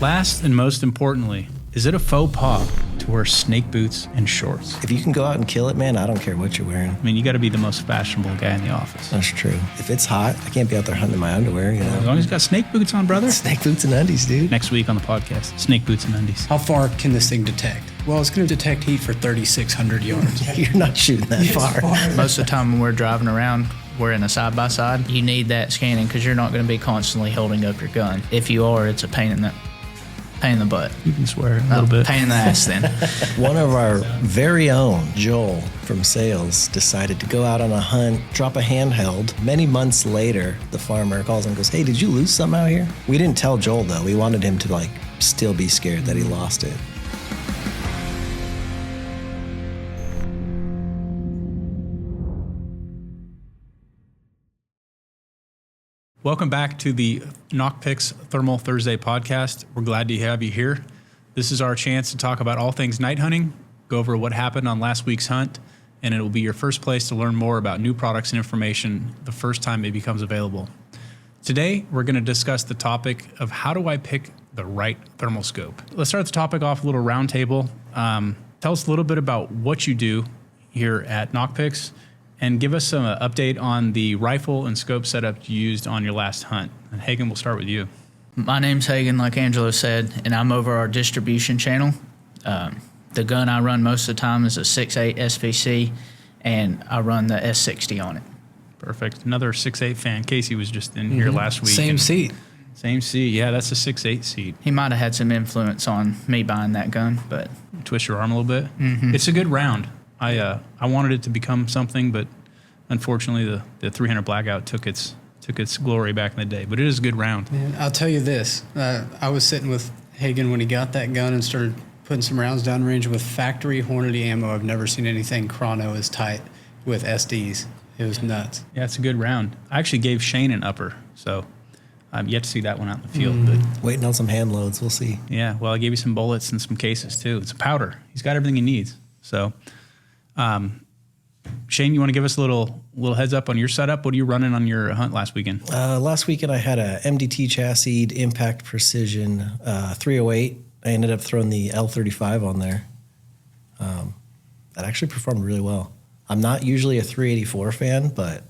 Last and most importantly, is it a faux pas to wear snake boots and shorts? If you can go out and kill it, man, I don't care what you're wearing. I mean, you got to be the most fashionable guy in the office. That's true. If it's hot, I can't be out there hunting in my underwear, you know. As long as you got snake boots on, brother. Snake boots and undies, dude. Next week on the podcast, snake boots and undies. How far can this thing detect? Well, it's going to detect heat for 3,600 yards. You're not shooting that far. Most of the time when we're driving around, we're in a side-by-side. You need that scanning because you're not going to be constantly holding up your gun. If you are, it's a pain in the butt. You can swear a little bit. Pain in the ass then. One of our very own, Joel from sales, decided to go out on a hunt, drop a handheld. Many months later, the farmer calls and goes, "Hey, did you lose some out here?" We didn't tell Joel, though. We wanted him to still be scared that he lost it. Welcome back to the Nocpix Thermal Thursday podcast. We're glad to have you here. This is our chance to talk about all things night hunting, go over what happened on last week's hunt, and it will be your first place to learn more about new products and information the first time it becomes available. Today, we're going to discuss the topic of how do I pick the right thermal scope. Let's start the topic off a little roundtable. Tell us a little bit about what you do here at Nocpix, and give us some update on the rifle and scope setup you used on your last hunt. And Hagen, we'll start with you. My name's Hagen, like Angelo said, and I'm over our distribution channel. The gun I run most of the time is a 6.8 SVC, and I run the S60 on it. Perfect. Another 6.8 fan. Casey was just in here last week. Same seat. Same seat. Yeah, that's a 6.8 seat. He might have had some influence on me buying that gun, but... Twist your arm a little bit. It's a good round. I wanted it to become something, but unfortunately the 300 Blackout took its glory back in the day. But it is a good round. Man, I'll tell you this. I was sitting with Hagen when he got that gun and started putting some rounds downrange with factory Hornady ammo. I've never seen anything chrono as tight with SDs. It was nuts. Yeah, it's a good round. I actually gave Shane an upper, so I'm yet to see that one out in the field. But Waiting on some hand loads. We'll see. yeah, well, I gave you some bullets and some cases too. It's a powder. He's got everything he needs. So, Shane, you want to give us a little heads up on your setup? What are you running on your hunt last weekend? Last weekend, I had a MDT chassis, Impact Precision 308. I ended up throwing the L35 on there. That actually performed really well. I'm not usually a 384 fan, but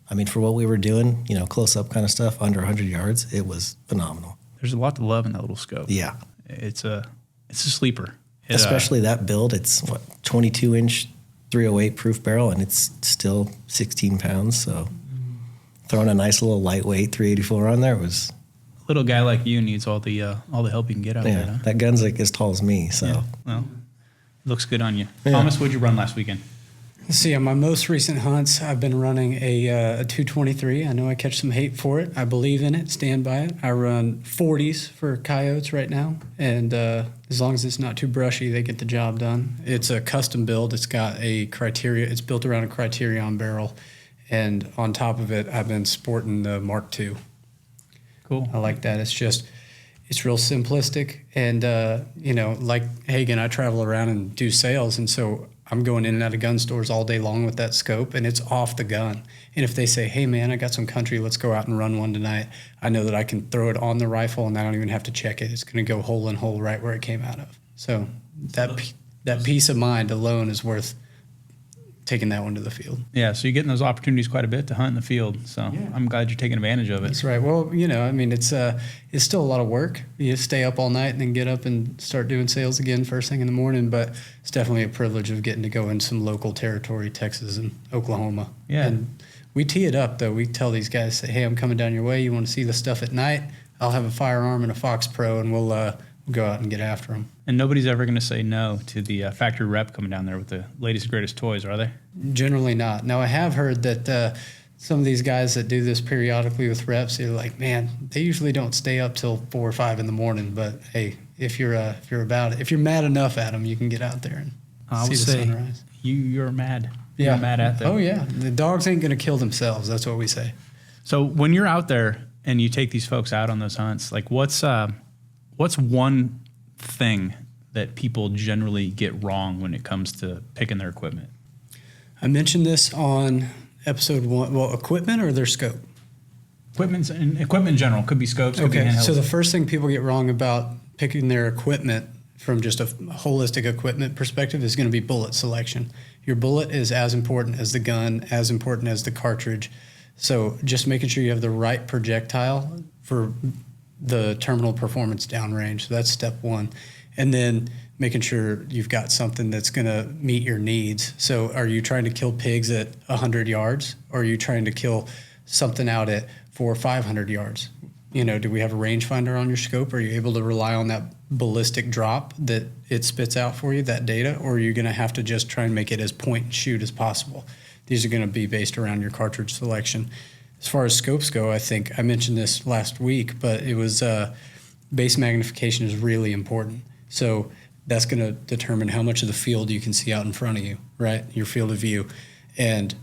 I mean, for what we were doing, close up kind of stuff, under 100 yards, it was phenomenal. There's a lot to love in that little scope. Yeah. It's a sleeper. Especially that build. It's 22-inch 308 proof barrel, and it's still 16 pounds. So throwing a nice little lightweight 384 on there was... A little guy like you needs all the help you can get out there. Huh? That gun's like as tall as me. So yeah. Well, looks good on you. Yeah. Thomas, what'd you run last weekend? Let's see, on my most recent hunts, I've been running a 223. I know I catch some hate for it. I believe in it, stand by it. I run 40s for coyotes right now, and as long as it's not too brushy, they get the job done. It's a custom build. It's got a criteria. It's built around a Criterion barrel, and on top of it, I've been sporting the Mark II. Cool. I like that. It's real simplistic, and like Hagen, I travel around and do sales, and so I'm going in and out of gun stores all day long with that scope, and it's off the gun. And if they say, "Hey man, I got some country, let's go out and run one tonight," I know that I can throw it on the rifle and I don't even have to check it. It's going to go hole in hole right where it came out of. So that peace of mind alone is worth taking that one to the field. Yeah, so you're getting those opportunities quite a bit to hunt in the field. So yeah. I'm glad you're taking advantage of it. That's right. Well, it's still a lot of work. You stay up all night and then get up and start doing sales again first thing in the morning. But it's definitely a privilege of getting to go in some local territory, Texas and Oklahoma. Yeah. And we tee it up, though. We tell these guys, say, "Hey, I'm coming down your way. You want to see the stuff at night? I'll have a firearm and a Fox Pro, and we'll go out and get after them." And nobody's ever going to say no to the factory rep coming down there with the latest, greatest toys, are they? Generally not. Now, I have heard that some of these guys that do this periodically with reps, they're like, man, they usually don't stay up till 4 or 5 in the morning. But, hey, if you're mad enough at them, you can get out there and see the sunrise. You're mad. Yeah. You're mad at them. Oh, yeah. The dogs ain't going to kill themselves. That's what we say. So when you're out there and you take these folks out on those hunts, like what's one thing that people generally get wrong when it comes to picking their equipment? I mentioned this on episode 1. Well, equipment or their scope? Equipment in general. Could be scopes, could be Okay, handhelds. so the first thing people get wrong about picking their equipment from just a holistic equipment perspective is going to be bullet selection. Your bullet is as important as the gun, as important as the cartridge. So just making sure you have the right projectile for the terminal performance downrange. So that's step one. And then making sure you've got something that's going to meet your needs. So are you trying to kill pigs at 100 yards, or are you trying to kill something out at 400 or 500 yards? Do we have a rangefinder on your scope? Are you able to rely on that ballistic drop that it spits out for you, that data, or are you going to have to just try and make it as point and shoot as possible? These are going to be based around your cartridge selection. As far as scopes go, I think I mentioned this last week, but it was base magnification is really important. So that's going to determine how much of the field you can see out in front of you, right? Your field of view. And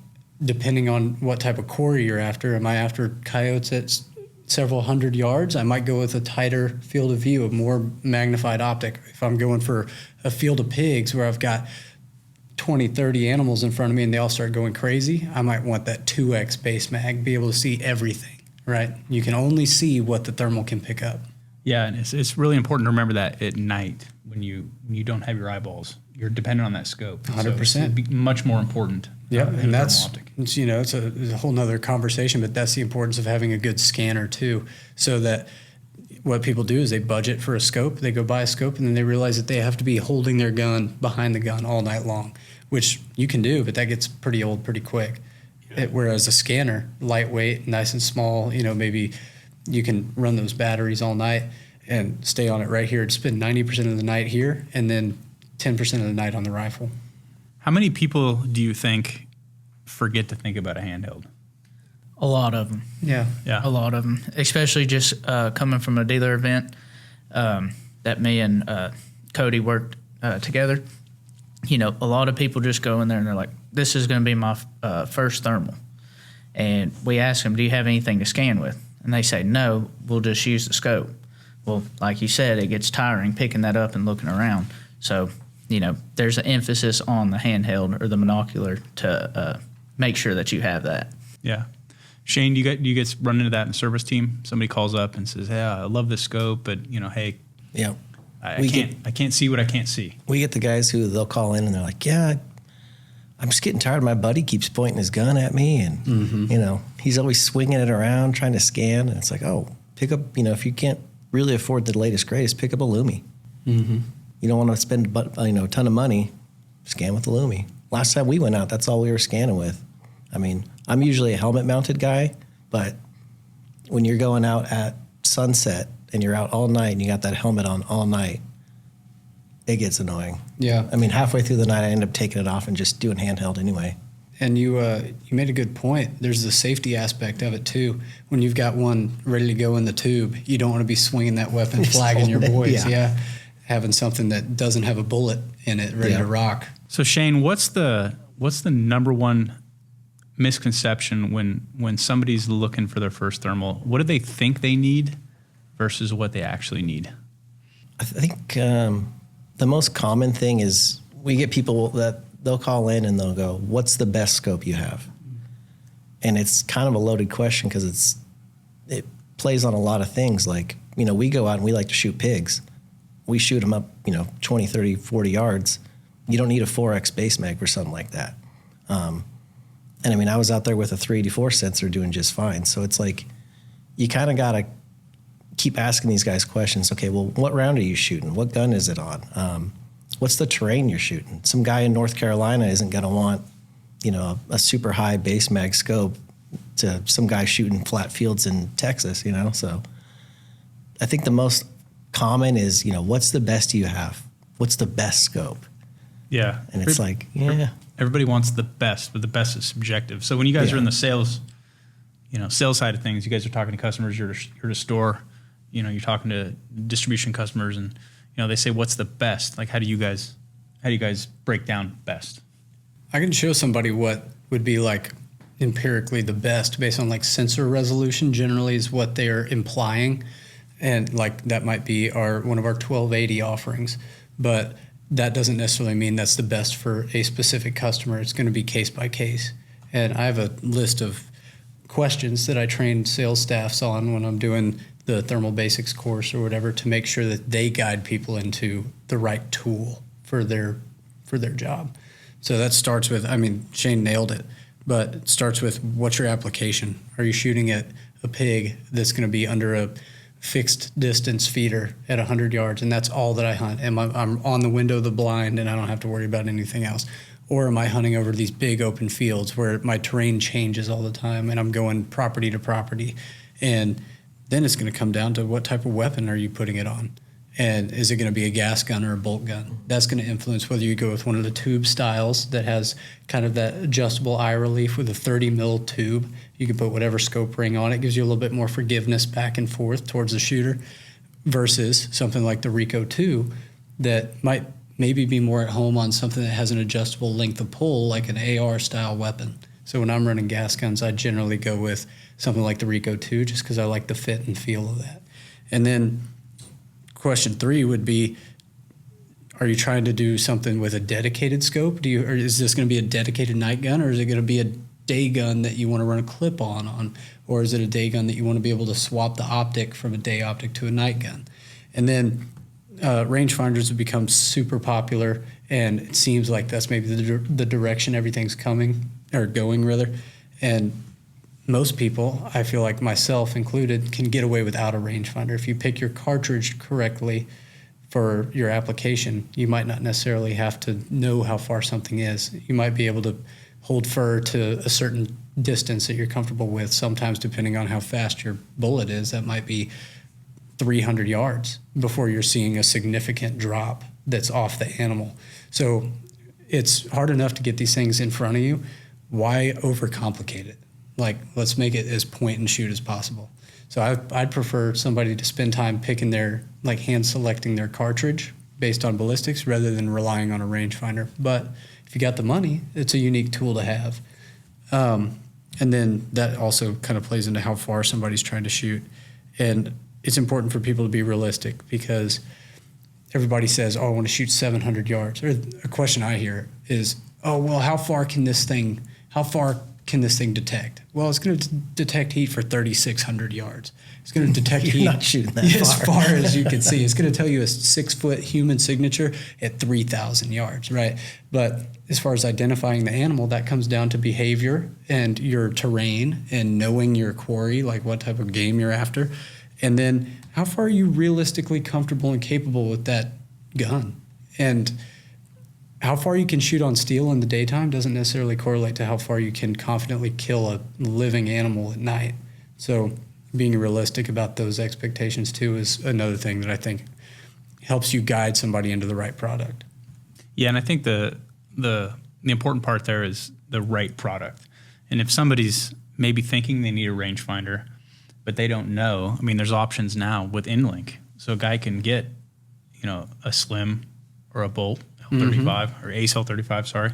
depending on what type of quarry you're after, am I after coyotes at several hundred yards? I might go with a tighter field of view, a more magnified optic. If I'm going for a field of pigs where I've got 20, 30 animals in front of me and they all start going crazy, I might want that 2x base mag, be able to see everything, right? You can only see what the thermal can pick up. Yeah, and it's really important to remember that at night when you don't have your eyeballs, you're dependent on that scope. 100%. So it'd be much more important. Yeah, than and a that's, thermal optic. it's a whole nother conversation, but that's the importance of having a good scanner too, so that what people do is they budget for a scope, they go buy a scope, and then they realize that they have to be holding their gun behind the gun all night long, which you can do, but that gets pretty old pretty quick. Whereas a scanner, lightweight, nice and small, maybe you can run those batteries all night and stay on it right here. Spend 90% of the night here and then 10% of the night on the rifle. How many people do you think forget to think about a handheld? A lot of them. Yeah. A lot of them, especially just coming from a dealer event that me and Cody worked together. A lot of people just go in there and they're like, this is going to be my first thermal. And we ask them, do you have anything to scan with? And they say, no, we'll just use the scope. Well, like you said, it gets tiring picking that up and looking around. So, there's an emphasis on the handheld or the monocular to make sure that you have that. Yeah. Shane, do you get run into that in the service team? Somebody calls up and says, "Yeah, I love this scope, but hey, Yeah. I can't see what I can't see." We get the guys who they'll call in and they're like, yeah, I'm just getting tired. My buddy keeps pointing his gun at me and, he's always swinging it around trying to scan. And it's like, oh, pick up, if you can't really afford the latest greatest, pick up a Lumi. Mm-hmm. You don't want to spend a ton of money, scan with the Lumi. Last time we went out, that's all we were scanning with. I mean, I'm usually a helmet-mounted guy, but when you're going out at sunset and you're out all night and you got that helmet on all night, it gets annoying. Yeah. I mean, halfway through the night, I end up taking it off and just doing handheld anyway. And you made a good point. There's the safety aspect of it too. When you've got one ready to go in the tube, you don't want to be swinging that weapon, flagging your boys. Yeah. Having something that doesn't have a bullet in it ready to rock. So Shane, what's the number one misconception when somebody's looking for their first thermal? What do they think they need versus what they actually need? I think the most common thing is we get people that they'll call in and they'll go, what's the best scope you have? And it's kind of a loaded question because it plays on a lot of things. Like, we go out and we like to shoot pigs. We shoot them up, 20, 30, 40 yards. You don't need a 4X base mag for something like that. And I mean, I was out there with a 384 sensor doing just fine. So it's like, you kind of got to keep asking these guys questions. Okay, well, what round are you shooting? What gun is it on? What's the terrain you're shooting? Some guy in North Carolina isn't going to want, a super high base mag scope to some guy shooting flat fields in Texas, So I think the most common is, what's the best you have? What's the best scope? Yeah. And it's like, yeah. Everybody wants the best, but the best is subjective. So when you guys are in the sales side of things, you guys are talking to customers, you're at a store, you're talking to distribution customers and, they say, what's the best? Like, how do you guys break down best? I can show somebody what would be like empirically the best based on like sensor resolution generally is what they're implying. And like that might be one of our 1280 offerings, but that doesn't necessarily mean that's the best for a specific customer. It's going to be case by case. And I have a list of questions that I train sales staffs on when I'm doing the thermal basics course or whatever to make sure that they guide people into the right tool for their job. So that starts with, I mean, Shane nailed it, but it starts with what's your application? Are you shooting at a pig that's going to be under a fixed distance feeder at 100 yards, and that's all that I hunt? I'm on the window of the blind and I don't have to worry about anything else? Or am I hunting over these big open fields where my terrain changes all the time and I'm going property to property? And then it's going to come down to what type of weapon are you putting it on? And is it going to be a gas gun or a bolt gun? That's going to influence whether you go with one of the tube styles that has kind of that adjustable eye relief with a 30 mil tube. You can put whatever scope ring on it. Gives you a little bit more forgiveness back and forth towards the shooter versus something like the Rico 2 that might maybe be more at home on something that has an adjustable length of pull like an AR style weapon. So when I'm running gas guns, I generally go with something like the Rico 2 just because I like the fit and feel of that. And then question 3 would be, are you trying to do something with a dedicated scope? Or is this going to be a dedicated night gun, or is it going to be a day gun that you want to run a clip on? Or is it a day gun that you want to be able to swap the optic from a day optic to a night gun? And then rangefinders have become super popular, and it seems like that's maybe the direction everything's going rather. And most people, I feel like myself included, can get away without a rangefinder. If you pick your cartridge correctly for your application, you might not necessarily have to know how far something is. You might be able to hold fur to a certain distance that you're comfortable with. Sometimes, depending on how fast your bullet is, that might be 300 yards before you're seeing a significant drop that's off the animal. So it's hard enough to get these things in front of you. Why overcomplicate it? Like, let's make it as point and shoot as possible. So I'd prefer somebody to spend time picking hand selecting their cartridge based on ballistics rather than relying on a rangefinder. But if you got the money, it's a unique tool to have. And then that also kind of plays into how far somebody's trying to shoot. And it's important for people to be realistic, because everybody says, oh, I want to shoot 700 yards. Or a question I hear is, oh, well, how far can this thing detect? Well, it's going to detect heat for 3,600 yards. It's going to detect heat not shooting that as far. far as you can see. It's going to tell you a 6-foot human signature at 3,000 yards, right? But as far as identifying the animal, that comes down to behavior and your terrain and knowing your quarry, like what type of game you're after. And then how far are you realistically comfortable and capable with that gun? And how far you can shoot on steel in the daytime doesn't necessarily correlate to how far you can confidently kill a living animal at night. So being realistic about those expectations too is another thing that I think helps you guide somebody into the right product. Yeah, and I think the important part there is the right product. And if somebody's maybe thinking they need a rangefinder, but they don't know, I mean, there's options now with InLink. So a guy can get, a Slim or a Bolt L35 or Ace L35, sorry.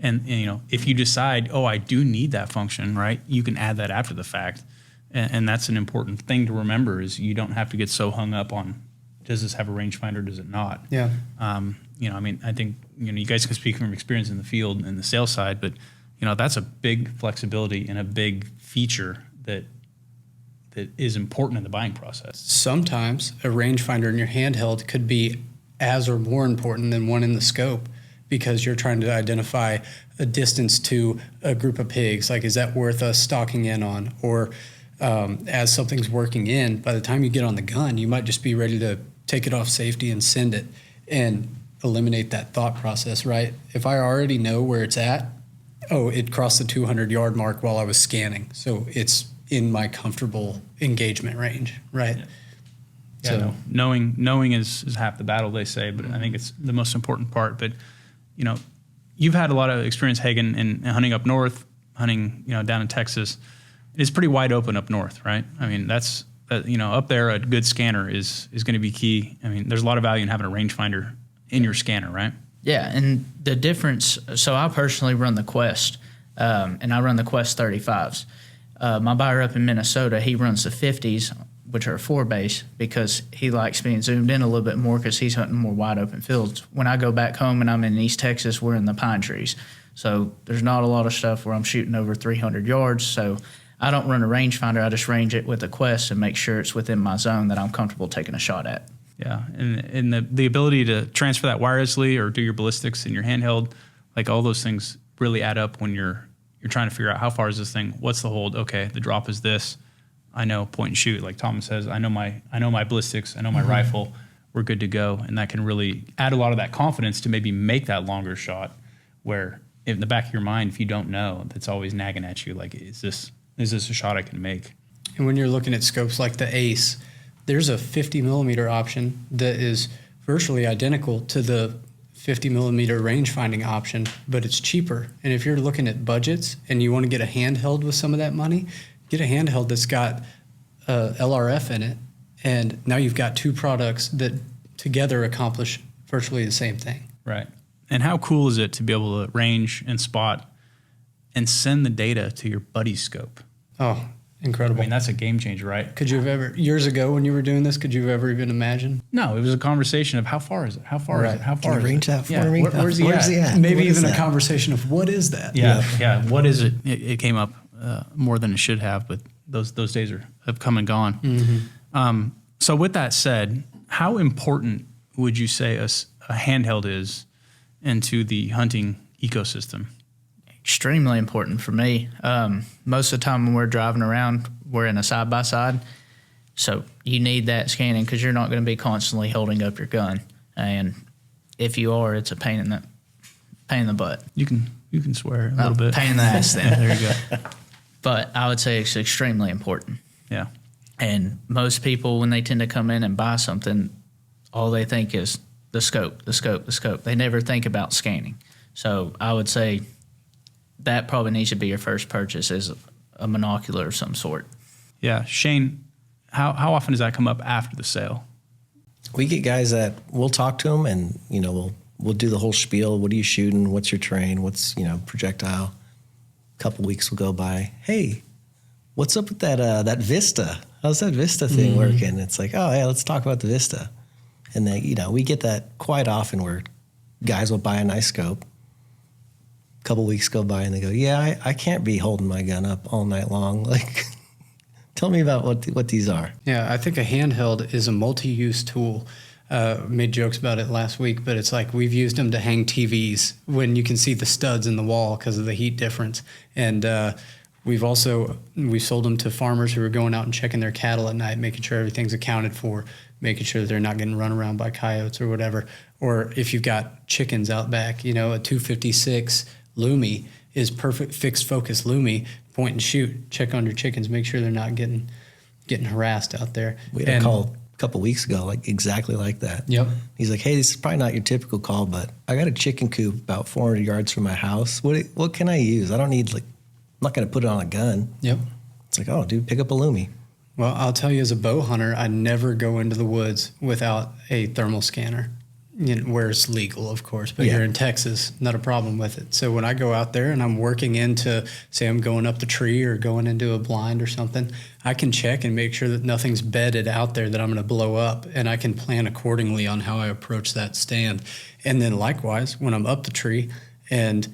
And, if you decide, oh, I do need that function, right, you can add that after the fact. And that's an important thing to remember, is you don't have to get so hung up on, does this have a rangefinder, does it not? Yeah. I think, you guys can speak from experience in the field and the sales side, but, that's a big flexibility and a big feature that is important in the buying process. Sometimes a rangefinder in your handheld could be as or more important than one in the scope, because you're trying to identify a distance to a group of pigs. Like, is that worth us stalking in on? Or as something's working in, by the time you get on the gun, you might just be ready to take it off safety and send it and eliminate that thought process, right? If I already know where it's at, it crossed the 200-yard mark while I was scanning. So it's in my comfortable engagement range, right? Yeah, So knowing is half the battle, they say, but I think it's the most important part. But, you've had a lot of experience, Hagen, in hunting up north, hunting, down in Texas. It's pretty wide open up north, right? I mean, that's, up there, a good scanner is going to be key. I mean, there's a lot of value in having a rangefinder in your scanner, right? Yeah, and the difference, so I personally run the Quest, and I run the Quest 35s. My buyer up in Minnesota, he runs the 50s, which are 4-base, because he likes being zoomed in a little bit more because he's hunting more wide open fields. When I go back home and I'm in East Texas, we're in the pine trees. So there's not a lot of stuff where I'm shooting over 300 yards. So I don't run a rangefinder. I just range it with a Quest and make sure it's within my zone that I'm comfortable taking a shot at. Yeah, and the ability to transfer that wirelessly or do your ballistics in your handheld, like all those things really add up when you're trying to figure out how far is this thing, what's the hold, okay, the drop is this, I know point and shoot, like Thomas says, I know my ballistics, I know my rifle, we're good to go, and that can really add a lot of that confidence to maybe make that longer shot, where in the back of your mind, if you don't know, that's always nagging at you, like, is this a shot I can make? And when you're looking at scopes like the Ace, there's a 50 millimeter option that is virtually identical to the 50 millimeter range finding option, but it's cheaper. And if you're looking at budgets and you want to get a handheld with some of that money, get a handheld that's got LRF in it. And now you've got two products that together accomplish virtually the same thing. Right. And how cool is it to be able to range and spot and send the data to your buddy's scope? Oh, I incredible. mean, that's a game changer, right? Could you have ever, years ago when you were doing this, could you have ever even imagined? No, it was a conversation of how far is it? How far is Right. it? How Can far you is range it? that for Yeah, me? where's he Where's at? he at? Maybe What is even a that? conversation of what is that? Yeah. What is it? It came up more than it should have, but those days have come and gone. Mm-hmm. So with that said, how important would you say a handheld is into the hunting ecosystem? Extremely important for me. Most of the time when we're driving around, we're in a side-by-side. So you need that scanning because you're not going to be constantly holding up your gun. And if you are, it's a pain in the butt. You can swear a little bit. Pain in the ass then. There you go. But I would say it's extremely important. Yeah. And most people, when they tend to come in and buy something, all they think is the scope. They never think about scanning. So I would say that probably needs to be your first purchase, is a monocular of some sort. Yeah. Shane, how often does that come up after the sale? We get guys that we'll talk to them and, we'll do the whole spiel. What are you shooting? What's your terrain? What's, projectile? A couple weeks will go by. Hey, what's up with that Vista? How's that Vista thing working? It's like, oh, yeah, let's talk about the Vista. And then, we get that quite often where guys will buy a nice scope. A couple weeks go by and they go, yeah, I can't be holding my gun up all night long. Like, tell me about what these are. Yeah, I think a handheld is a multi-use tool. Made jokes about it last week, but it's like we've used them to hang TVs when you can see the studs in the wall because of the heat difference. And we've sold them to farmers who are going out and checking their cattle at night, making sure everything's accounted for, making sure they're not getting run around by coyotes or whatever. Or if you've got chickens out back, a 256 Lumi is perfect fixed focus Lumi, point and shoot, check on your chickens, make sure they're not getting harassed out there. We had a call a couple weeks ago, like exactly like that. Yep. He's like, hey, this is probably not your typical call, but I got a chicken coop about 400 yards from my house. What can I use? I don't need, I'm not going to put it on a gun. Yep. It's like, oh, dude, pick up a Lumi. Well, I'll tell you, as a bow hunter, I never go into the woods without a thermal scanner. Where it's legal, of course, but here in Texas, not a problem with it. So when I go out there and I'm working into, say I'm going up the tree or going into a blind or something, I can check and make sure that nothing's bedded out there that I'm going to blow up, and I can plan accordingly on how I approach that stand. And then likewise, when I'm up the tree and,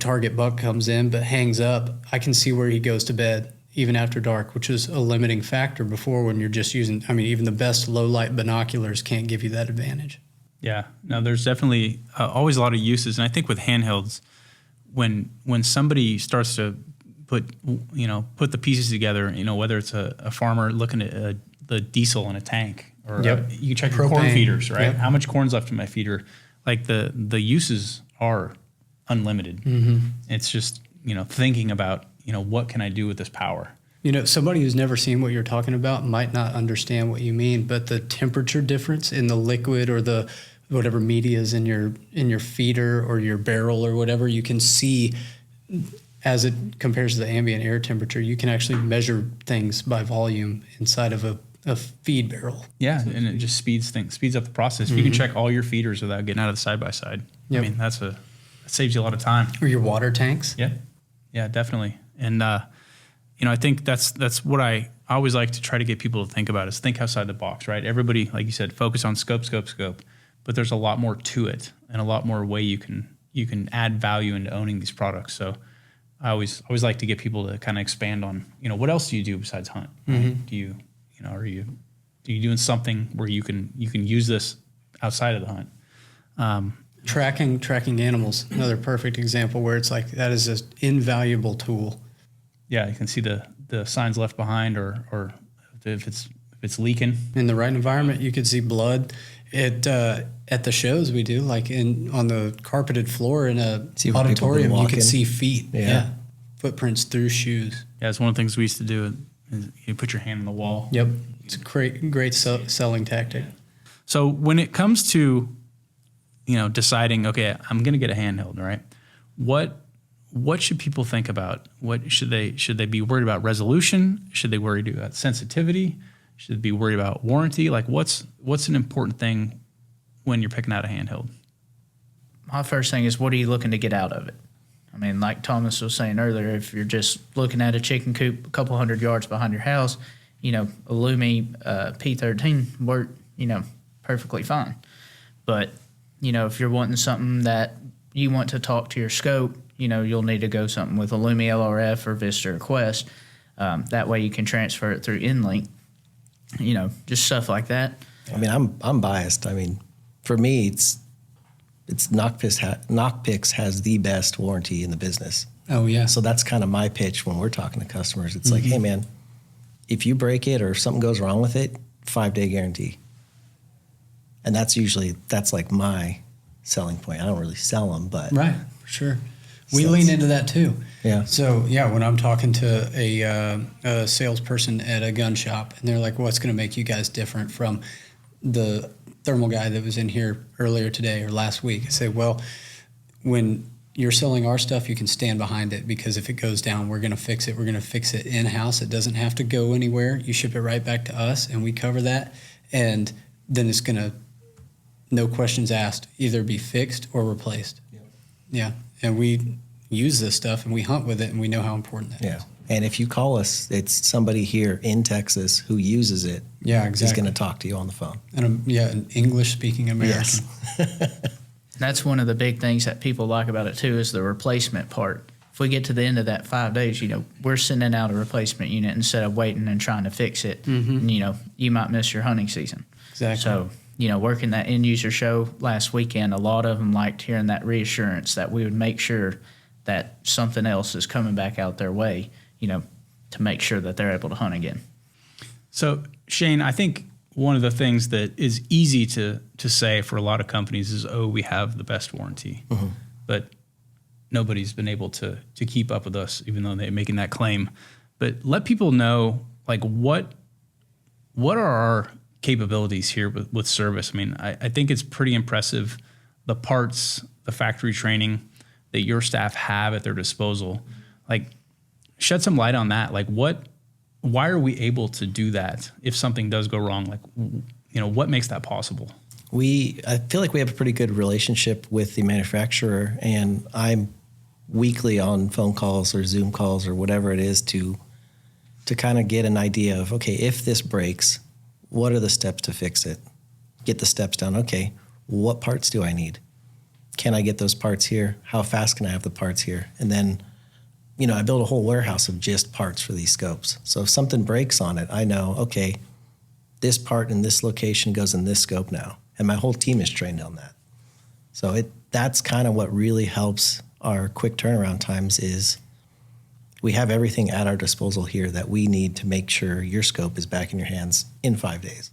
target buck comes in but hangs up, I can see where he goes to bed even after dark, which is a limiting factor before when you're just using, even the best low light binoculars can't give you that advantage. Yeah, no, there's definitely always a lot of uses, and I think with handhelds, when somebody starts to put the pieces together, whether it's a farmer looking at the diesel in a tank, or you check your corn feeders, right? Yep. How much corn's left in my feeder? Like the uses are unlimited. It's just thinking about what can I do with this power. Somebody who's never seen what you're talking about might not understand what you mean, but the temperature difference in the liquid or the whatever media is in your feeder or your barrel or whatever, you can see as it compares to the ambient air temperature. You can actually measure things by volume inside of a feed barrel. Yeah, and it just speeds up the process. If you can check all your feeders without getting out of the side by side, Yep. that saves you a lot of time. Or your water tanks. Yeah, definitely. And I think that's what I always like to try to get people to think about, is think outside the box, right? Everybody, like you said, focus on scope, but there's a lot more to it and a lot more way you can add value into owning these products. So I always like to get people to kind of expand on, what else do you do besides hunt? Right? Do you, are you doing something where you can use this outside of the hunt? Tracking animals, another perfect example where it's like that is an invaluable tool. Yeah, you can see the signs left behind, or if it's leaking. In the right environment, you could see blood. At the shows we do, like on the carpeted floor in a auditorium, you could see feet. Yeah. Footprints through shoes. Yeah, it's one of the things we used to do. Is you put your hand on the wall. Yep, it's a great selling tactic. So when it comes to deciding, okay, I'm going to get a handheld, right? What should people think about? What should they be worried about? Resolution? Should they worry about sensitivity? Should they be worried about warranty? Like what's an important thing when you're picking out a handheld? My first thing is, what are you looking to get out of it? I mean, like Thomas was saying earlier, if you're just looking at a chicken coop a couple hundred yards behind your house, a Lumi P13 work, perfectly fine. But, if you're wanting something that you want to talk to your scope, you'll need to go something with a Lumi LRF or Vista or Quest. That way you can transfer it through InLink, just stuff like that. I mean, I'm biased. I mean, for me, it's Nocpix has the best warranty in the business. Oh yeah. So that's kind of my pitch when we're talking to customers. It's like, hey man, if you break it or if something goes wrong with it, 5-day guarantee. And that's like my selling point. I don't really sell them, but right, for sure. We lean into that too. Yeah. So yeah, when I'm talking to a salesperson at a gun shop, and they're like, "What's going to make you guys different from the thermal guy that was in here earlier today or last week?" I say, "Well, when you're selling our stuff, you can stand behind it because if it goes down, we're going to fix it. We're going to fix it in house. It doesn't have to go anywhere. You ship it right back to us, and we cover that, and then it's going to, no questions asked, either be fixed or replaced." Yeah. And we use this stuff and we hunt with it and we know how important that is. And if you call us, it's somebody here in Texas who uses it. Yeah, exactly. He's going to talk to you on the phone. And an English-speaking American. Yes. That's one of the big things that people like about it too is the replacement part. If we get to the end of that 5 days, we're sending out a replacement unit instead of waiting and trying to fix it. And, you might miss your hunting season. Exactly. So, working that end user show last weekend, a lot of them liked hearing that reassurance that we would make sure that something else is coming back out their way, to make sure that they're able to hunt again. So Shane, I think one of the things that is easy to say for a lot of companies is, oh, we have the best warranty, but nobody's been able to keep up with us, even though they're making that claim. But let people know, like, what are our capabilities here with service? I mean, I think it's pretty impressive, the parts, the factory training that your staff have at their disposal. Like, shed some light on that. Like, why are we able to do that if something does go wrong? Like, what makes that possible? I feel like we have a pretty good relationship with the manufacturer, and I'm weekly on phone calls or Zoom calls or whatever it is to kind of get an idea of, okay, if this breaks, what are the steps to fix it? Get the steps down. Okay, what parts do I need? Can I get those parts here? How fast can I have the parts here? And then, I build a whole warehouse of just parts for these scopes. So if something breaks on it, I know, okay, this part in this location goes in this scope now. And my whole team is trained on that. So that's kind of what really helps our quick turnaround times is we have everything at our disposal here that we need to make sure your scope is back in your hands in 5 days.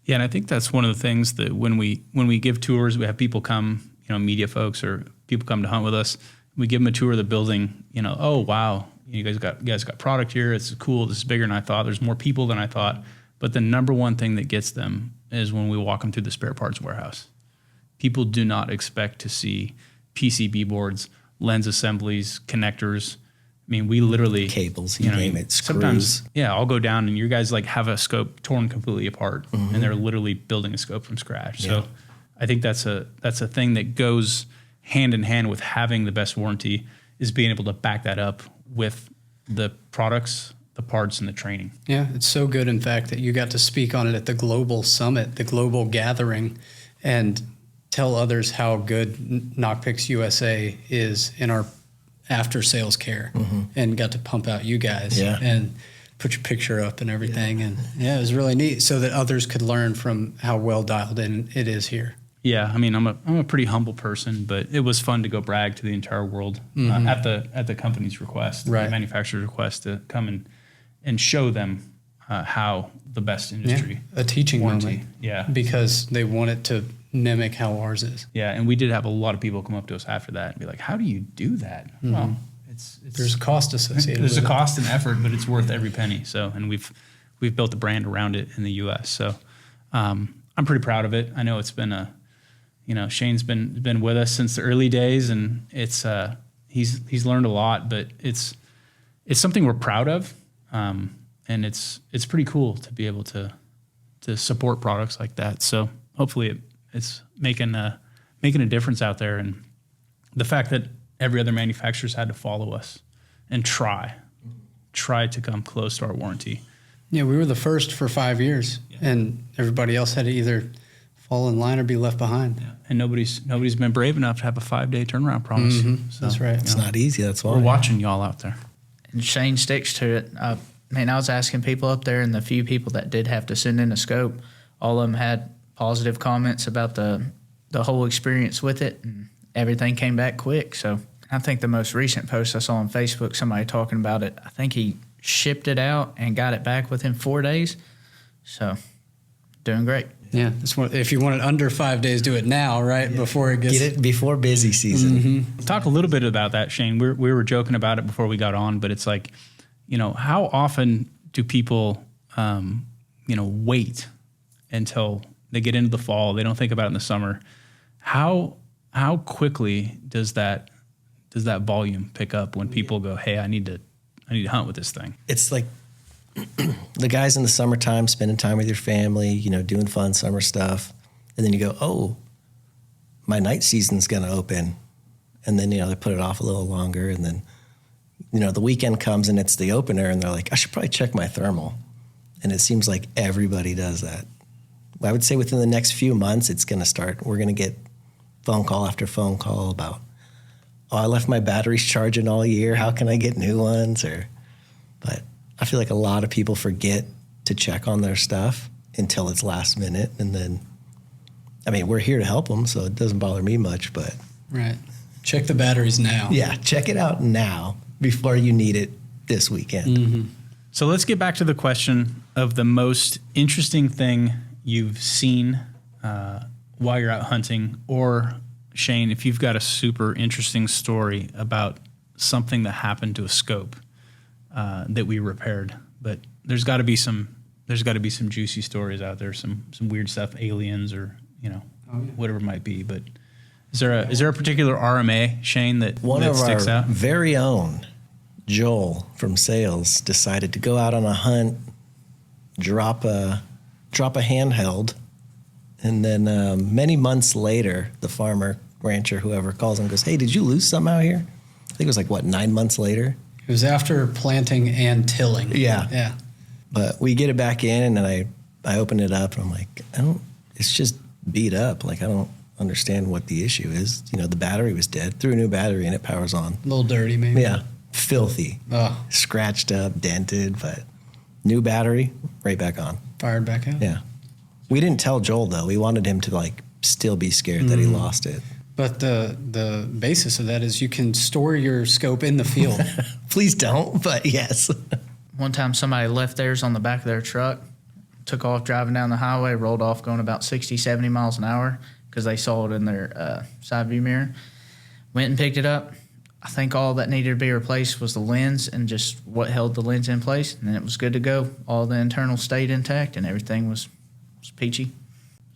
Yeah, and I think that's one of the things that when we give tours, we have people come, media folks or people come to hunt with us. We give them a tour of the building. Oh wow, you guys got product here. It's cool. This is bigger than I thought. There's more people than I thought. But the number one thing that gets them is when we walk them through the spare parts warehouse. People do not expect to see PCB boards, lens assemblies, connectors. I mean, we literally cables, you name it, screws. Sometimes, I'll go down and you guys like have a scope torn completely apart, and they're literally building a scope from scratch. Yeah. So I think that's a thing that goes hand in hand with having the best warranty is being able to back that up with the products, the parts, and the training. Yeah, it's so good, in fact, that you got to speak on it at the global summit, the global gathering, and tell others how good Nocpix USA is in our after sales care and got to pump out you guys and put your picture up and everything. And it was really neat so that others could learn from how well dialed in it is here. Yeah, I mean, I'm a pretty humble person, but it was fun to go brag to the entire world at the company's request, the manufacturer's request, to come and show them how the best industry. A teaching warranty. moment. Because they want it to mimic how ours is. Yeah, and we did have a lot of people come up to us after that and be like, "How do you do that?" Well, it's there's a cost associated. There's a cost and effort, but it's worth every penny. So, and we've built a brand around it in the U.S. So, I'm pretty proud of it. I know it's been Shane's been with us since the early days, and it's he's learned a lot, but it's something we're proud of, and it's pretty cool to be able to support products like that. So hopefully it's making a difference out there, and the fact that every other manufacturer's had to follow us and try to come close to our warranty. Yeah, we were the first for 5 years, and everybody else had to either fall in line or be left behind. Yeah. And nobody's been brave enough to have a 5-day turnaround promise. So, that's right. It's not easy. That's why we're watching y'all out there. And Shane sticks to it. I was asking people up there, and the few people that did have to send in a scope, all of them had positive comments about the whole experience with it, and everything came back quick. So I think the most recent post I saw on Facebook, somebody talking about it, I think he shipped it out and got it back within 4 days. So doing great. Yeah, if you want it under 5 days, do it now, right? Before it gets... Get it before busy season. Talk a little bit about that, Shane. We were joking about it before we got on, but it's like, how often do people, wait until they get into the fall? They don't think about it in the summer. How quickly does that volume pick up when people go, "Hey, I need to hunt with this thing"? It's like the guys in the summertime spending time with your family, doing fun summer stuff. And then you go, "Oh, my night season's going to open." And then, they put it off a little longer. And then, the weekend comes and it's the opener and they're like, "I should probably check my thermal." And it seems like everybody does that. I would say within the next few months, it's going to start. We're going to get phone call after phone call about, "Oh, I left my batteries charging all year. How can I get new ones?" But I feel like a lot of people forget to check on their stuff until it's last minute. And then, we're here to help them, so it doesn't bother me much, but. Right. Check the batteries now. Yeah, check it out now before you need it this weekend. So let's get back to the question of the most interesting thing you've seen while you're out hunting, or Shane, if you've got a super interesting story about something that happened to a scope that we repaired. But there's got to be some juicy stories out there, some weird stuff, aliens or whatever it might be. But is there a particular RMA, Shane, that sticks out? Very own Joel from sales decided to go out on a hunt, drop a handheld, and then many months later, the farmer, rancher, whoever calls him, goes, "Hey, did you lose something out here?" I think it was 9 months later. It was after planting and tilling. Yeah. But we get it back in, and then I open it up, and I'm like, it's just beat up. I don't understand what the issue is. The battery was dead. Threw a new battery in, it powers on. A little dirty, maybe. Yeah. Filthy. Oh. Scratched up, dented, but new battery, right back on. Fired back out. Yeah. We didn't tell Joel, though. We wanted him to, still be scared that he lost it. But the basis of that is you can store your scope in the field. Please don't, but yes. One time somebody left theirs on the back of their truck, took off driving down the highway, rolled off going about 60, 70 miles an hour because they saw it in their side view mirror. Went and picked it up. I think all that needed to be replaced was the lens and just what held the lens in place, and then it was good to go. All the internal stayed intact, and everything was peachy.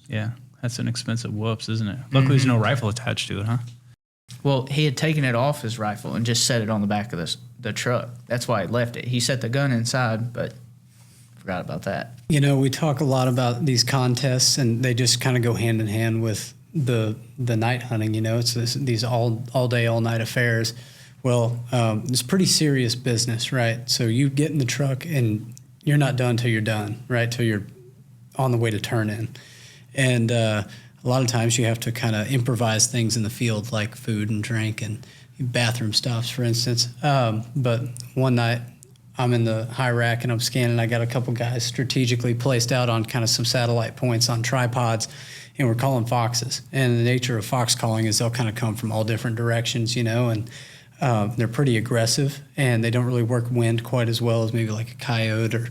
Yeah, that's an expensive whoops, isn't it? Luckily, there's no rifle attached to it, huh? Well, he had taken it off his rifle and just set it on the back of the truck. That's why he left it. He set the gun inside, but forgot about that. We talk a lot about these contests, and they just kind of go hand in hand with the night hunting. It's these all day, all night affairs. Well, it's pretty serious business, right? So you get in the truck, and you're not done till you're done, right? Till you're on the way to turn in. And a lot of times you have to kind of improvise things in the field, like food and drink. And bathroom stops, for instance. But one night I'm in the high rack and I'm scanning. I got a couple guys strategically placed out on kind of some satellite points on tripods, and we're calling foxes. And the nature of fox calling is they'll kind of come from all different directions, and they're pretty aggressive, and they don't really work wind quite as well as maybe like a coyote or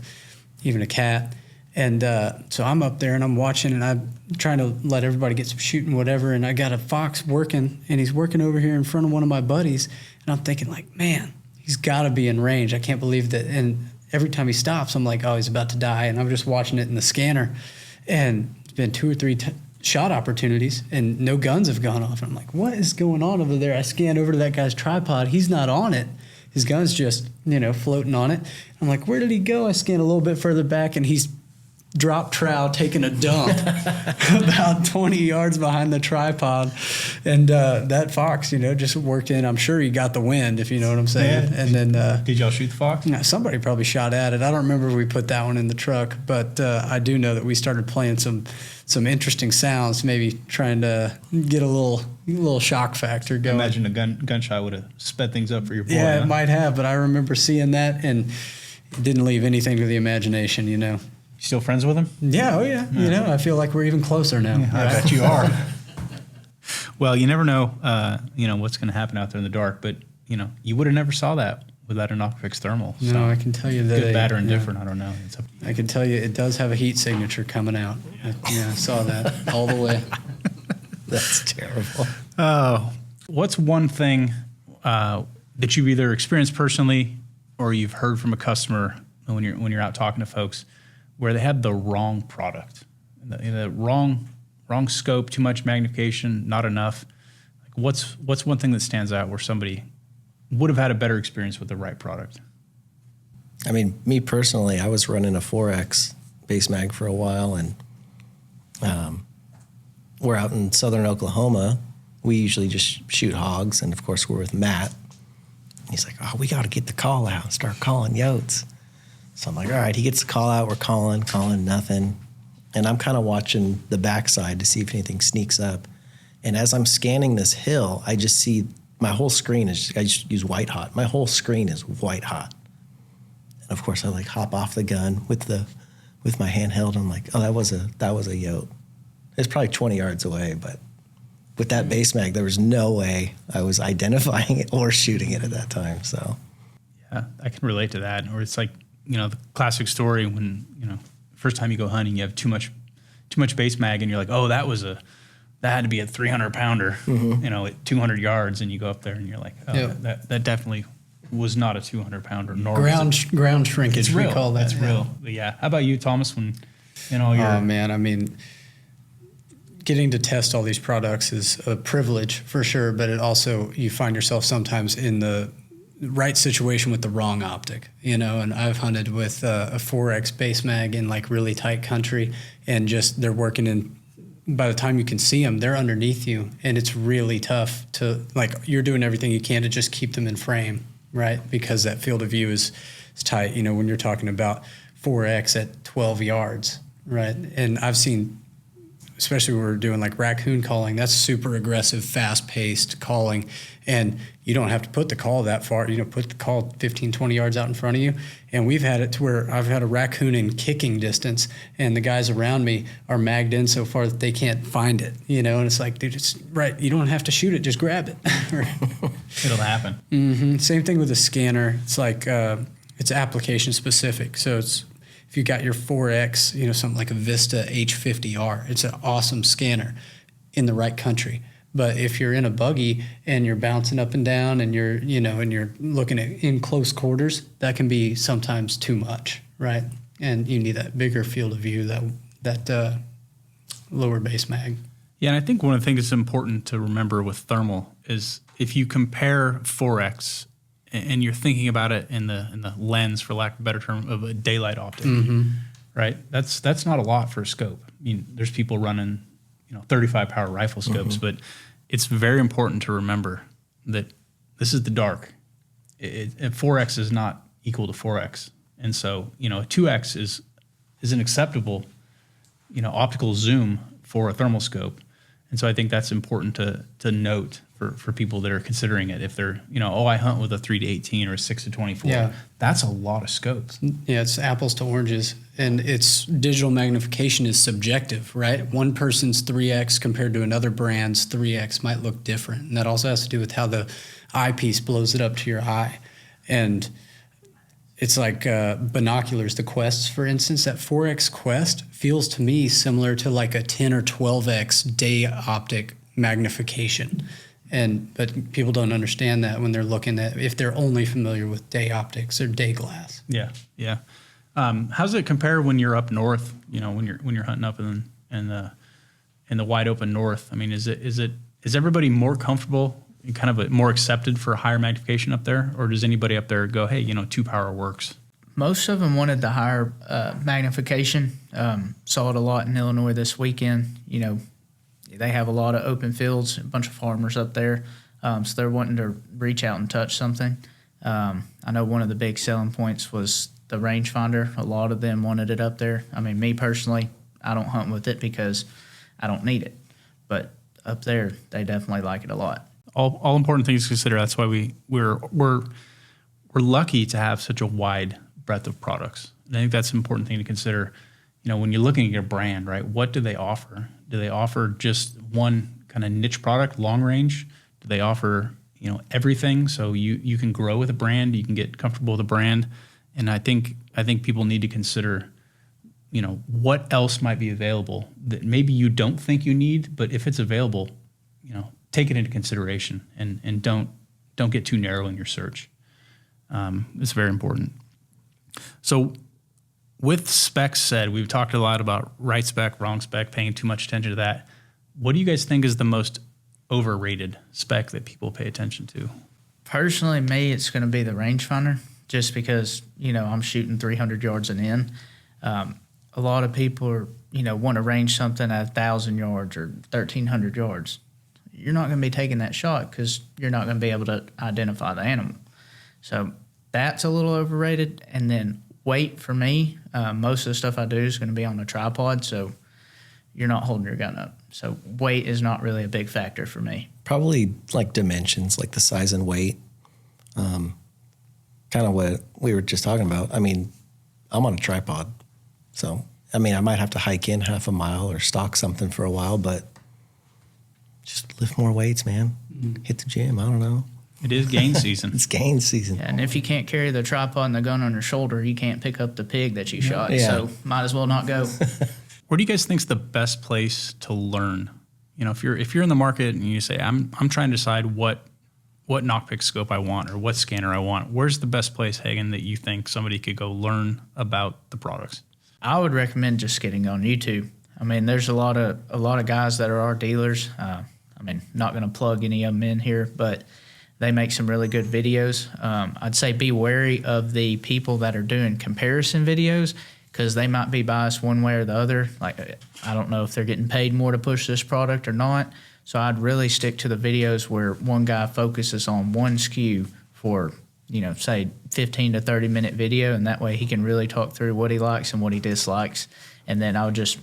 even a cat. And so I'm up there and I'm watching, and I'm trying to let everybody get some shooting, whatever. And I got a fox working, and he's working over here in front of one of my buddies. And I'm thinking, like, man, he's got to be in range. I can't believe that. And every time he stops, I'm like, oh, he's about to die. And I'm just watching it in the scanner. And it's been 2 or 3 shot opportunities, and no guns have gone off. And I'm like, what is going on over there? I scan over to that guy's tripod. He's not on it. His gun's just, floating on it. I'm like, where did he go? I scan a little bit further back, and he's drop trow taking a dump about 20 yards behind the tripod. And that fox, just worked in. I'm sure he got the wind, if you know what I'm saying. Yeah. And then did y'all shoot the fox? Somebody probably shot at it. I don't remember if we put that one in the truck, but I do know that we started playing some interesting sounds, maybe trying to get a little shock factor going. I imagine a gunshot would have sped things up for your boy. Yeah, huh? it might have, but I remember seeing that, and it didn't leave anything to the imagination, You still friends with him? Yeah, oh yeah. I feel like we're even closer now. Yeah, I bet you are. Well, you never know, what's going to happen out there in the dark, but, you would have never saw that without a Nocpix thermal. So No, I can tell you that. good, bad, or indifferent, I don't know. It's up to you. I can tell you it does have a heat signature coming out. I saw that all the way. That's terrible. What's one thing that you've either experienced personally or you've heard from a customer when you're out talking to folks where they had the wrong product, the wrong scope, too much magnification, not enough? Like what's one thing that stands out where somebody would have had a better experience with the right product? I mean, me personally, I was running a 4X base mag for a while, and we're out in southern Oklahoma. We usually just shoot hogs, and of course we're with Matt. He's like, oh, we got to get the call out and start calling yotes. So I'm like, all right, he gets the call out, we're calling, nothing. And I'm kind of watching the backside to see if anything sneaks up. And as I'm scanning this hill, I just see my whole screen I just use white hot. My whole screen is white hot. And of course I like hop off the gun with my handheld. I'm like, oh, that was a yote. It's probably 20 yards away, but with that base mag, there was no way I was identifying it or shooting it at that time. So Yeah, I can relate to that. Or it's like, the classic story when, first time you go hunting, you have too much base mag, and you're like, oh, that had to be a 300 pounder, at 200 yards, and you go up there and you're like, oh, that definitely was not a 200 pounder. Nor Ground shrinkage, it's real. we call that. That's real. But yeah. How about you, Thomas? When your Oh man, I mean, getting to test all these products is a privilege for sure, but it also, you find yourself sometimes in the right situation with the wrong optic, and I've hunted with a 4X base mag in like really tight country, and just they're working in, by the time you can see them, they're underneath you, and it's really tough to, like, you're doing everything you can to just keep them in frame, right? Because that field of view is tight, when you're talking about 4X at 12 yards, right? And I've seen, especially when we're doing like raccoon calling, that's super aggressive, fast-paced calling, and you don't have to put the call that far. Put the call 15, 20 yards out in front of you. And we've had it to where I've had a raccoon in kicking distance, and the guys around me are magged in so far that they can't find it, and it's like, dude, it's right. You don't have to shoot it, just grab it. it'll happen. Mm-hmm. Same thing with a scanner. It's like, it's application specific. So it's, if you got your 4X, something like a Vista H50R, it's an awesome scanner in the right country. But if you're in a buggy and you're bouncing up and down and you're, and you're looking at in close quarters, that can be sometimes too much, right? And you need that bigger field of view, that lower base mag. Yeah, and I think one of the things that's important to remember with thermal is if you compare 4X and you're thinking about it in the lens, for lack of a better term, of a daylight optic, right? That's not a lot for a scope. I mean, there's people running 35 power rifle scopes, but it's very important to remember that this is the dark. 4X is not equal to 4X. And so, a 2X is an acceptable, optical zoom for a thermal scope. And so I think that's important to note for people that are considering it. If they're, I hunt with a 3-18 or a 6-24. Yeah. That's a lot of scopes. Yeah, it's apples to oranges. And it's digital magnification is subjective, right? One person's 3X compared to another brand's 3X might look different. And that also has to do with how the eyepiece blows it up to your eye. And it's like binoculars, the Quests, for instance. That 4X Quest feels to me similar to like a 10 or 12X day optic magnification. But people don't understand that when they're looking at, if they're only familiar with day optics or day glass. Yeah, yeah. How does it compare when you're up north? When you're hunting up in the wide open north. I mean, is everybody more comfortable and kind of more accepted for higher magnification up there, or does anybody up there go, hey, 2-power works? Most of them wanted the higher magnification. Saw it a lot in Illinois this weekend. They have a lot of open fields, a bunch of farmers up there, so they're wanting to reach out and touch something. I know one of the big selling points was the rangefinder. A lot of them wanted it up there. I mean, me personally, I don't hunt with it because I don't need it, but up there, they definitely like it a lot. All important things to consider. That's why we're lucky to have such a wide breadth of products. And I think that's an important thing to consider. When you're looking at your brand, right? What do they offer? Do they offer just one kind of niche product, long range? Do they offer everything? So you can grow with a brand, you can get comfortable with a brand, and I think people need to consider, what else might be available that maybe you don't think you need, but if it's available, take it into consideration and don't get too narrow in your search. It's very important. So with specs said, we've talked a lot about right spec, wrong spec, paying too much attention to that. What do you guys think is the most overrated spec that people pay attention to? Personally, me, it's going to be the rangefinder, just because, I'm shooting 300 yards and in. A lot of people are, want to range something at 1,000 yards or 1,300 yards. You're not going to be taking that shot because you're not going to be able to identify the animal. So that's a little overrated. And then weight for me, most of the stuff I do is going to be on a tripod, so you're not holding your gun up. So weight is not really a big factor for me. Probably like dimensions, like the size and weight. Kind of what we were just talking about. I mean, I'm on a tripod. So, I might have to hike in half a mile or stock something for a while, but just lift more weights, man. Hit the gym. I don't know. It is gain season. It's gain season. Yeah, and if you can't carry the tripod and the gun on your shoulder, you can't pick up the pig that you shot. Yeah. So might as well not go. Where do you guys think is the best place to learn? If you're in the market and you say, I'm trying to decide what Nocpix scope I want or what scanner I want, where's the best place, Hagen, that you think somebody could go learn about the products? I would recommend just getting on YouTube. There's a lot of guys that are our dealers. Not going to plug any of them in here, but they make some really good videos. I'd say be wary of the people that are doing comparison videos because they might be biased one way or the other. Like, I don't know if they're getting paid more to push this product or not. So I'd really stick to the videos where one guy focuses on one SKU for, say 15 to 30 minute video. And that way he can really talk through what he likes and what he dislikes. And then I would just,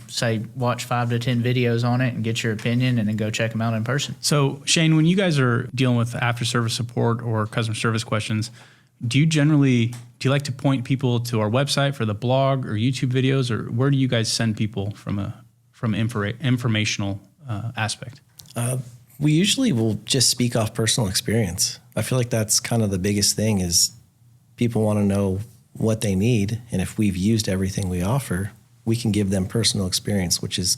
say watch 5 to 10 videos on it and get your opinion and then go check them out in person. So Shane, when you guys are dealing with after service support or customer service questions, do you like to point people to our website for the blog or YouTube videos, or where do you guys send people from informational aspect? We usually will just speak off personal experience. I feel like that's kind of the biggest thing is people want to know what they need. And if we've used everything we offer, we can give them personal experience, which is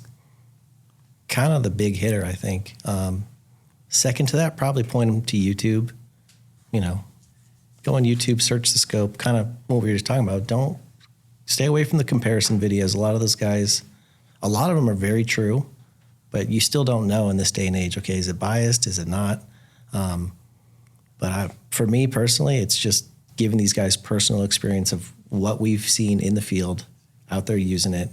kind of the big hitter, I think. Second to that, probably point them to YouTube. Go on YouTube, search the scope, kind of what we were just talking about. Don't stay away from the comparison videos. A lot of those guys, a lot of them are very true, but you still don't know in this day and age, okay, is it biased? Is it not? For me personally, it's just giving these guys personal experience of what we've seen in the field, out there using it,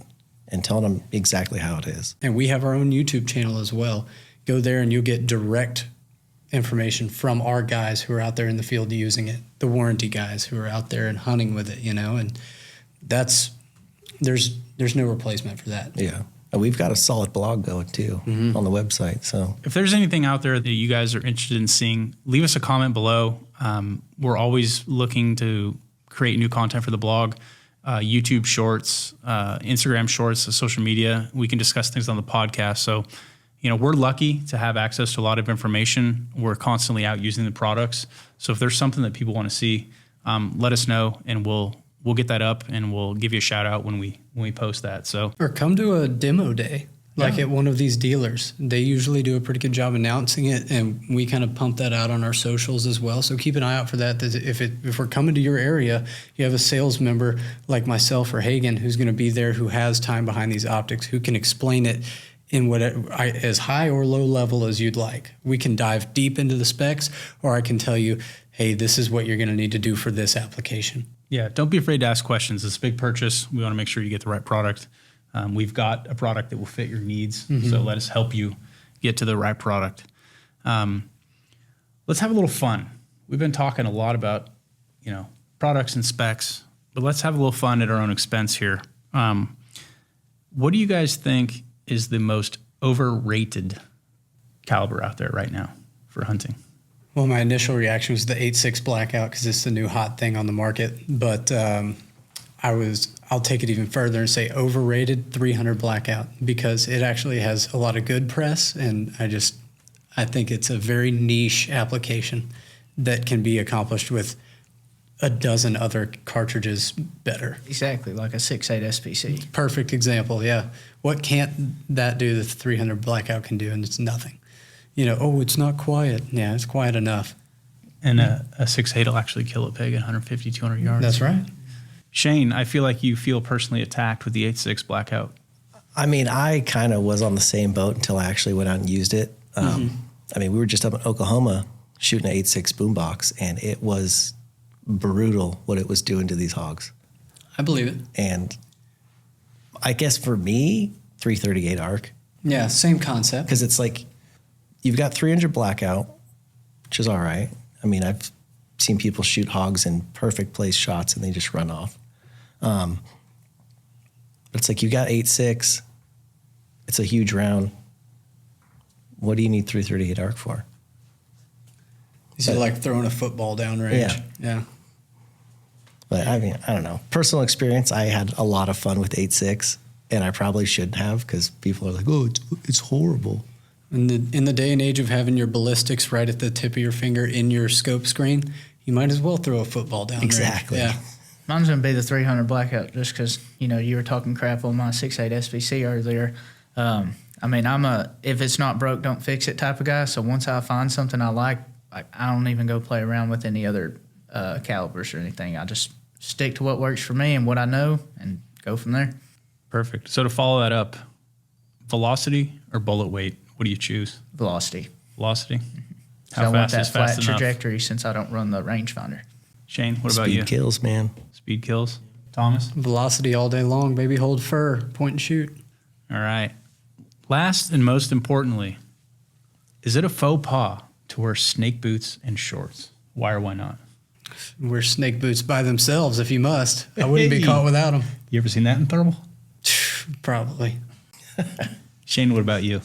and telling them exactly how it is. And we have our own YouTube channel as well. Go there and you'll get direct information from our guys who are out there in the field using it, the warranty guys who are out there and hunting with it, and there's no replacement for that. Yeah. And we've got a solid blog going too on the website. So If there's anything out there that you guys are interested in seeing, leave us a comment below. We're always looking to create new content for the blog, YouTube shorts, Instagram shorts, social media. We can discuss things on the podcast. So, we're lucky to have access to a lot of information. We're constantly out using the products. So if there's something that people want to see, let us know, and we'll get that up, and we'll give you a shout out when we post that. So, Or come to a demo day, like at one of these dealers. They usually do a pretty good job announcing it, and we kind of pump that out on our socials as well. So keep an eye out for that. If we're coming to your area, you have a sales member like myself or Hagen who's going to be there, who has time behind these optics, who can explain it in as high or low level as you'd like. We can dive deep into the specs, or I can tell you, hey, this is what you're going to need to do for this application. yeah, don't be afraid to ask questions. It's a big purchase. We want to make sure you get the right product. We've got a product that will fit your needs, so let us help you get to the right product. Let's have a little fun. We've been talking a lot about, products and specs, but let's have a little fun at our own expense here. What do you guys think is the most overrated caliber out there right now for hunting? Well, my initial reaction was the 8.6 blackout because it's the new hot thing on the market. But I'll take it even further and say overrated 300 blackout, because it actually has a lot of good press, and I think it's a very niche application that can be accomplished with a dozen other cartridges better. Exactly, like a 6.8 SPC. Perfect example, yeah. What can't that do that the 300 blackout can do? And it's nothing. It's not quiet. Yeah, it's quiet enough. And a 6.8 will actually kill a pig at 150, 200 yards. That's right. Shane, I feel like you feel personally attacked with the 8.6 blackout. I mean, I kind of was on the same boat until I actually went out and used it. We were just up in Oklahoma shooting an 8.6 boombox, and it was brutal what it was doing to these hogs. I believe it. And I guess for me, 338 arc, Yeah, same concept. because it's like you've got 300 blackout, which is all right. I mean, I've seen people shoot hogs in perfect place shots and they just run off. But it's like you've got 8.6. It's a huge round. What do you need 338 arc for? Is it like throwing a football down range? Yeah. But I mean, I don't know. Personal experience, I had a lot of fun with 8.6, and I probably shouldn't have, because people are like, oh, it's horrible. In the day and age of having your ballistics right at the tip of your finger in your scope screen, you might as well throw a football down Exactly. range. Mine's going to be the 300 blackout, just because, you were talking crap on my 6.8 SPC earlier. If it's not broke, don't fix it type of guy. So once I find something I like, I don't even go play around with any other calibers or anything. I just stick to what works for me and what I know and go from there. Perfect. So to follow that up, velocity or bullet weight? What do you choose? Velocity. Velocity? So I want that flat trajectory since I don't run the rangefinder. Shane, what about you? Speed kills, man. Speed kills. Thomas? Velocity all day long, baby. Hold fur, point and shoot. All right. Last and most importantly, is it a faux pas to wear snake boots and shorts? Why or why not? Wear snake boots by themselves if you must. I wouldn't be caught without them. You ever seen that in thermal? Probably. Shane, what about you?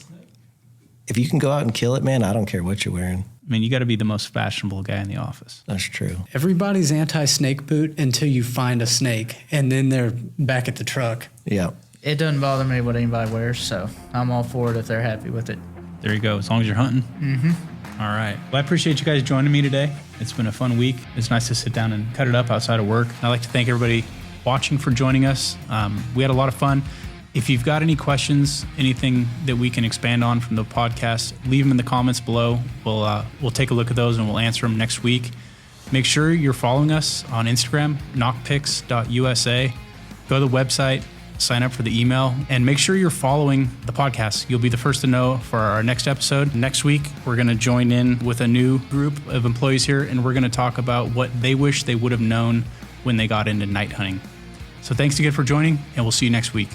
If you can go out and kill it, man, I don't care what you're wearing. I mean, you got to be the most fashionable guy in the office. That's true. Everybody's anti-snake boot until you find a snake, and then they're back at the truck. Yeah. It doesn't bother me what anybody wears, so I'm all for it if they're happy with it. There you go, as long as you're hunting. All right. Well, I appreciate you guys joining me today. It's been a fun week. It's nice to sit down and cut it up outside of work. I'd like to thank everybody watching for joining us. We had a lot of fun. If you've got any questions, anything that we can expand on from the podcast, leave them in the comments below. We'll take a look at those and we'll answer them next week. Make sure you're following us on Instagram, nocpix.usa. Go to the website, sign up for the email, and make sure you're following the podcast. You'll be the first to know for our next episode. Next week, we're going to join in with a new group of employees here, and we're going to talk about what they wish they would have known when they got into night hunting. So thanks again for joining, and we'll see you next week.